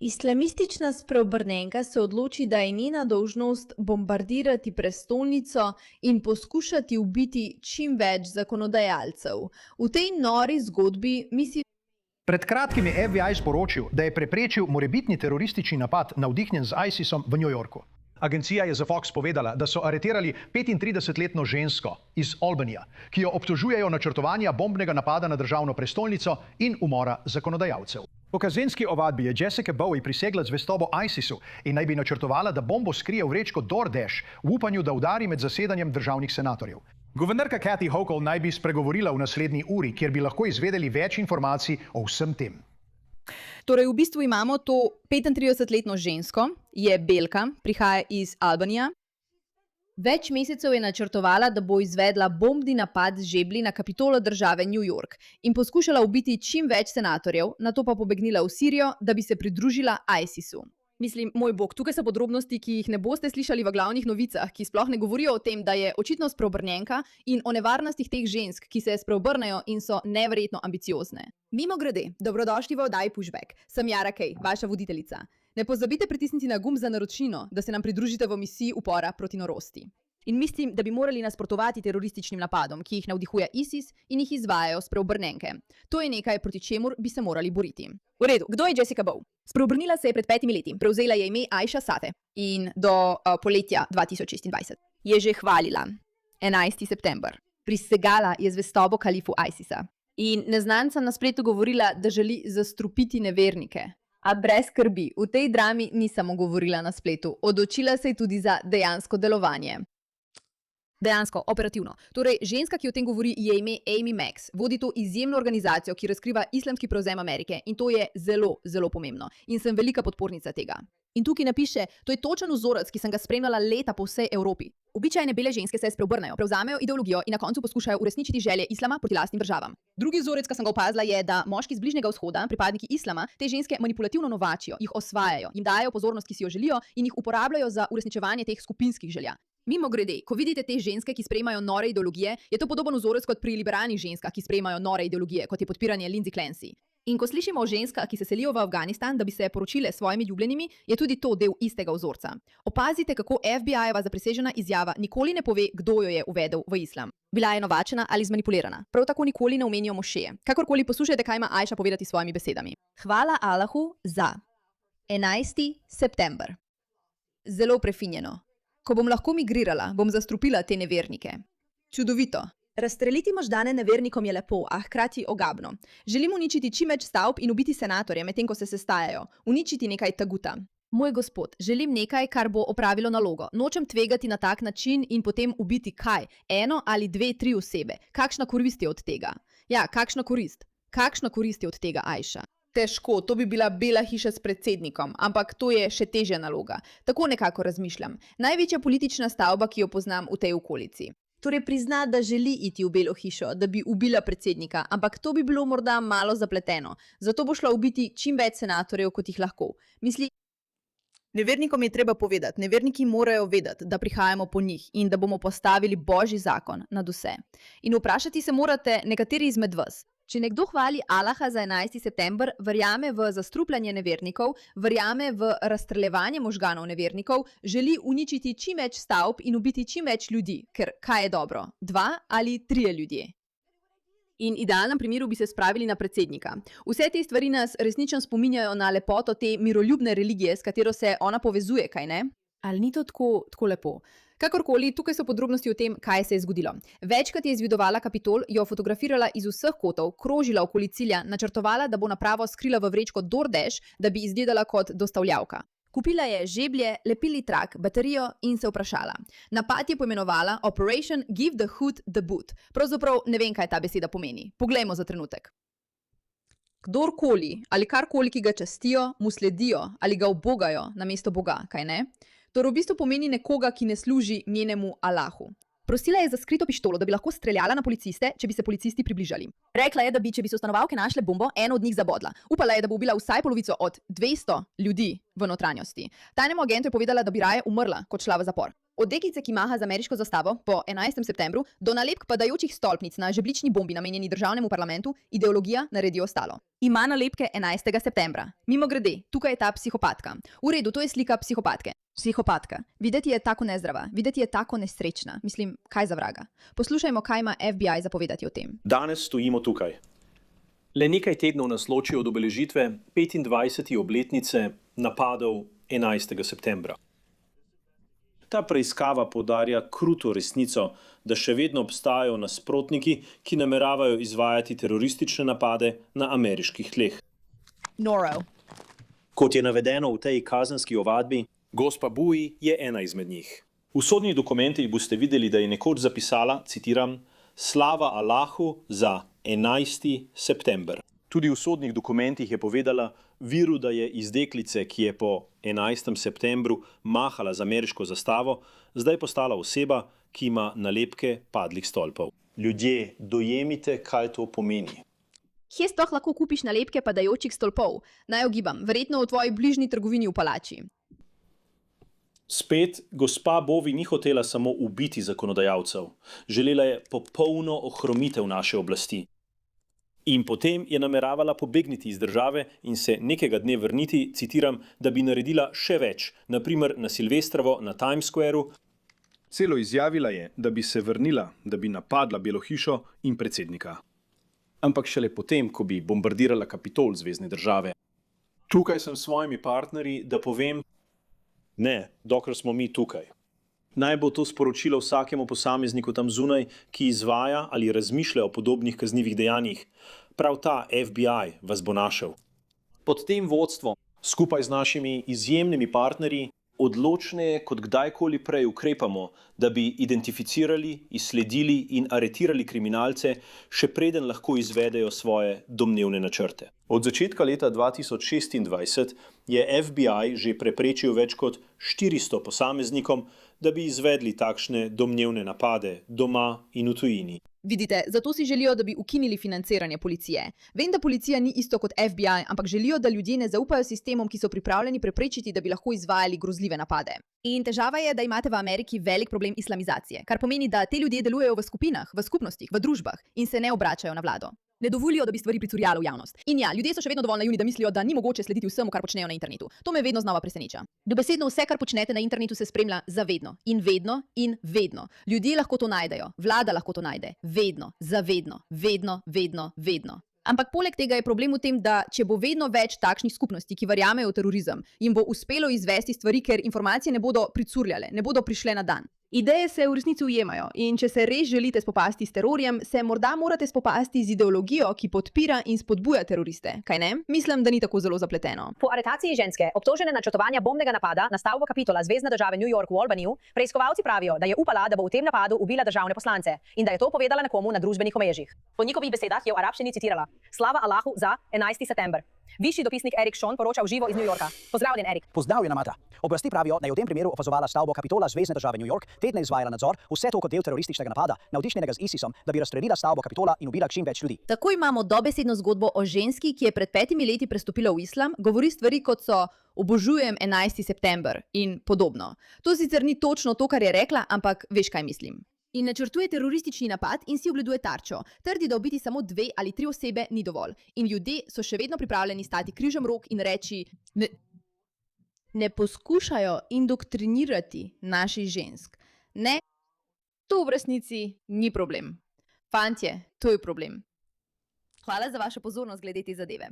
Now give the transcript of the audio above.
Islamistična spreobrnenka se odloči, da je njena dolžnost bombardirati prestolnico in poskušati ubiti čim več zakonodajalcev. V tej nori zgodbi Pred kratkim je FBI sporočil, da je preprečil morebitni teroristični napad navdihnjen z ISIS-om v New Yorku. Agencija je za Fox povedala, da so aretirali 35-letno žensko iz Albanija, ki jo obtožujejo načrtovanja bombnega napada na državno prestolnico in umora zakonodajalcev. Po kazenski ovadbi je Jessica Bowie prisegla zvestobo ISIS-u in naj bi načrtovala, da bombo skrije v vrečko DoorDash v upanju, da udari med zasedanjem državnih senatorjev. Guvernerka Kathy Hochul naj bi spregovorila v naslednji uri, kjer bi lahko izvedeli več informacij o vsem tem. Torej, v bistvu imamo to 35-letno žensko, je belka, prihaja iz Albanija. Več mesecev je načrtovala, da bo izvedla bombni napad z žeblji na kapitolo države New York in poskušala ubiti čim več senatorjev, nato pa pobegnila v Sirijo, da bi se pridružila ISIS-u. Mislim, moj bog, tukaj so podrobnosti, ki jih ne boste slišali v glavnih novicah, ki sploh ne govorijo o tem, da je očitno spreobrnjenka in o nevarnostih teh žensk, ki se spreobrnejo in so neverjetno ambiciozne. Mimogrede, dobrodošli v oddaji Pushback. Sem Jara Kej, vaša voditeljica. Ne pozabite pritisniti na gumb za naročnino, da se nam pridružite v misiji upora proti norosti. In mislim, da bi morali nasprotovati terorističnim napadom, ki jih navdihuje ISIS in jih izvajajo spreobrnenke. To je nekaj, proti čemur bi se morali boriti. V redu, kdo je Jessica Bowie? Spreobrnila se je pred 5 leti, prevzela je ime Aisha Sate in do poletja 2026 je že hvalila 11. september. Prisegala je zvestobo kalifu ISIS-a in neznancem na spletu govorila, da želi zastrupiti nevernike. A brez skrbi, v tej drami ni samo govorila na spletu, odločila se je tudi za dejansko delovanje. Dejansko, operativno. Torej, ženska, ki o tem govori, je ime Amy Max. Vodi to izjemno organizacijo, ki razkriva islamski prevzem Amerike in to je zelo, zelo pomembno. In sem velika podpornica tega. In tukaj napiše, to je točen vzorec, ki sem ga spremljala leta po vsej Evropi. Običajne bele ženske se spreobrnejo, prevzamejo ideologijo in na koncu poskušajo uresničiti želje islama proti lastnim državam. Drugi vzorec, ki sem ga opazila, je, da moški z Bližnjega vzhoda, pripadniki islama, te ženske manipulativno novačijo, jih osvajajo, jim dajo pozornost, ki si jo želijo in jih uporabljajo za uresničevanje teh skupinskih želja. Mimogrede, ko vidite te ženske, ki sprejemajo nore ideologije, je to podoben vzorec kot pri liberalnih ženskah, ki sprejemajo nore ideologije, kot je podpiranje Lindsay Clancy. In ko slišimo o ženskah, ki se selijo v Afganistan, da bi se poročile s svojimi ljubljenimi, je tudi to del istega vzorca. Opazite, kako FBI-jeva zaprisežena izjava nikoli ne pove, kdo jo je uvedel v islam. Bila je novačena ali zmanipulirana. Prav tako nikoli ne omenijo mošeje. Kakorkoli poslušajte, kaj ima Aisha povedati s svojimi besedami. Hvala Allahu za 11. september. Zelo prefinjeno. Ko bom lahko migrirala, bom zastrupila te nevernike. Čudovito. Razstreliti možgane nevernikom je lepo, a hkrati ogabno. Želim uničiti čim več stavb in ubiti senatorje, medtem ko se sestajajo. Uničiti nekaj taguta. Moj gospod, želim nekaj, kar bo opravilo nalogo. Nočem tvegati na tak način in potem ubiti kaj? 1 ali 2, 3 osebe. Kakšna korist je od tega? Ja, kakšna korist? Kakšna korist je od tega, Aisha? Težko, to bi bila bela hiša s predsednikom, ampak to je še težja naloga. Tako nekako razmišljam. Največja politična stavba, ki jo poznam v tej okolici. Torej prizna, da želi iti v belo hišo, da bi ubila predsednika, ampak to bi bilo morda malo zapleteno. Zato bo šla ubiti čim več senatorjev, kot jih lahko. Misli, nevernikom je treba povedati, neverniki morajo vedeti, da prihajamo po njih in da bomo postavili Božji zakon nad vse. In vprašati se morate nekateri izmed vas. Če nekdo hvali Allaha za 11. september, verjame v zastrupljanje nevernikov, verjame v razstreljevanje možganov nevernikov, želi uničiti čim več stavb in ubiti čim več ljudi, ker kaj je dobro? 2 ali 3 ljudje? In v idealnem primeru bi se spravili na predsednika. Vse te stvari nas resnično spominjajo na lepoto te miroljubne religije, s katero se ona povezuje, kaj ne? Ali ni to tako lepo? Kakorkoli, tukaj so podrobnosti o tem, kaj se je zgodilo. Večkrat je izvidovala Kapitol, jo fotografirala iz vseh kotov, krožila okoli cilja, načrtovala, da bo napravo skrila v vrečko DoorDash, da bi izgledala kot dostavljavka. Kupila je žeblje, lepilni trak, baterijo in se vprašala. Napad je poimenovala Operation Give the Hood the Boot. Pravzaprav ne vem, kaj ta beseda pomeni. Poglejmo za trenutek. Kdorkoli ali karkoli, ki ga častijo, mu sledijo ali ga ubogajo namesto Boga, kaj ne? To v bistvu pomeni nekoga, ki ne služi njenemu Allahu. Prosila je za skrito pištolo, da bi lahko streljala na policiste, če bi se policisti približali. Rekla je, da bi, če bi so stanovalke našle bombo, eno od njih zabodla. Upala je, da bo ubila vsaj polovico od 200 ljudi v notranjosti. Tajnemu agentu je povedala, da bi raje umrla, kot šla v zapor. Od deklice, ki maha z ameriško zastavo po 11. septembru, do nalepk padajočih stolpnic na žeblični bombi namenjeni državnemu parlamentu, ideologija naredi ostalo. Ima nalepke 11. septembra. Mimogrede, tukaj je ta psihopatka. V redu, to je slika psihopatke. Psihopatka. Videti je tako nezdrava, videti je tako nesrečna. Mislim, kaj za vraga. Poslušajmo, kaj ima FBI zapovedati o tem. Danes stojimo tukaj. Le nekaj tednov nas loči od obeležitve 25. obletnice napadov 11. septembra. Ta preiskava poudarja kruto resnico, da še vedno obstajajo nasprotniki, ki nameravajo izvajati teroristične napade na ameriških tleh. Noro. Kot je navedeno v tej kazenski ovadbi, gospa Bui je ena izmed njih. V sodnih dokumentih boste videli, da je nekoč zapisala, citiram, slava Allahu za 11. september. Tudi v sodnih dokumentih je povedala viru, da je iz deklice, ki je po 11. septembru mahala z ameriško zastavo, zdaj postala oseba, ki ima nalepke padlih stolpov. Ljudje, dojemite, kaj to pomeni. Kje sploh lahko kupiš nalepke padajočih stolpov? Naj ogibam, verjetno v tvoji bližnji trgovini v palači. Spet, gospa Bovi ni hotela samo ubiti zakonodajalcev. Želela je popolno ohromitev naše oblasti. In potem je nameravala pobegniti iz države in se nekega dne vrniti, citiram, da bi naredila še več, naprimer na Silvestrovo na Times Squareu. Celo izjavila je, da bi se vrnila, da bi napadla Belo hišo in predsednika. Ampak šele potem, ko bi bombardirala Kapitol zvezne države. Tukaj sem s svojimi partnerji, da povem, ne, dokler smo mi tukaj. Naj bo to sporočilo vsakemu posamezniku tam zunaj, ki izvaja ali razmišlja o podobnih kaznivih dejanjih. Prav ta FBI vas bo našel. Pod tem vodstvom, skupaj z našimi izjemnimi partnerji, odločneje kot kdajkoli prej ukrepamo, da bi identificirali, izsledili in aretirali kriminalce, še preden lahko izvedejo svoje domnevne načrte. Od začetka leta 2026 je FBI že preprečil več kot 400 posameznikom, da bi izvedli takšne domnevne napade doma in v tujini. Vidite, zato si želijo, da bi ukinili financiranje policije. Vem, da policija ni isto kot FBI, ampak želijo, da ljudje ne zaupajo sistemom, ki so pripravljeni preprečiti, da bi lahko izvajali grozljive napade. In težava je, da imate v Ameriki velik problem islamizacije, kar pomeni, da te ljudje delujejo v skupinah, v skupnostih, v družbah in se ne obračajo na vlado. Ne dovolijo, da bi stvari pricurjale v javnost. In ja, ljudje so še vedno dovolj naivni, da mislijo, da ni mogoče slediti vsemu, kar počnejo na internetu. To me vedno znova preseneča. Dobesedno vse, kar počnete na internetu, se spremlja zavedno. In vedno in vedno. Ljudje lahko to najdejo, vlada lahko to najde. Vedno, zavedno, vedno, vedno, vedno. Ampak poleg tega je problem v tem, da če bo vedno več takšnih skupnosti, ki verjamejo v terorizem, jim bo uspelo izvesti stvari, ker informacije ne bodo pricurljale, ne bodo prišle na dan. Ideje se v resnici ujemajo in če se res želite spopasti s terorjem, se morda morate spopasti z ideologijo, ki podpira in spodbuja teroriste, kaj ne? Mislim, da ni tako zelo zapleteno. Po aretaciji ženske, obtožene načrtovanja bombnega napada na stavbo Kapitola zvezne države New York v Albanyju, preiskovalci pravijo, da je upala, da bo v tem napadu ubila državne poslance in da je to povedala nekomu na družbenih omrežjih. Po njihovih besedah je v arabščini citirala: Slava Allahu za 11. september. Višji dopisnik Erik Schon poroča v živo iz New Yorka. Pozdravljen, Erik. Pozdravljena, Mata. Oblasti pravijo, da je v tem primeru opazovala stavbo Kapitola zvezne države New York, tedne izvajala nadzor, vse to kot del terorističnega napada, navdihnjenega z ISISom, da bi razstrelila stavbo Kapitola in ubila čim več ljudi. Tako imamo dobesedno zgodbo o ženski, ki je pred 5 leti prestopila v islam, govori stvari kot so obožujem 11. september in podobno. To sicer ni točno to, kar je rekla, ampak veš, kaj mislim. In načrtuje teroristični napad in si ogleduje tarčo. Trdi, da ubiti samo 2 ali 3 osebe ni dovolj. In ljudje so še vedno pripravljeni stati križem rok in reči: ne poskušajo indoktrinirati naših žensk. Ne, to v resnici ni problem. Fantje, to je problem. Hvala za vašo pozornost glede te zadeve.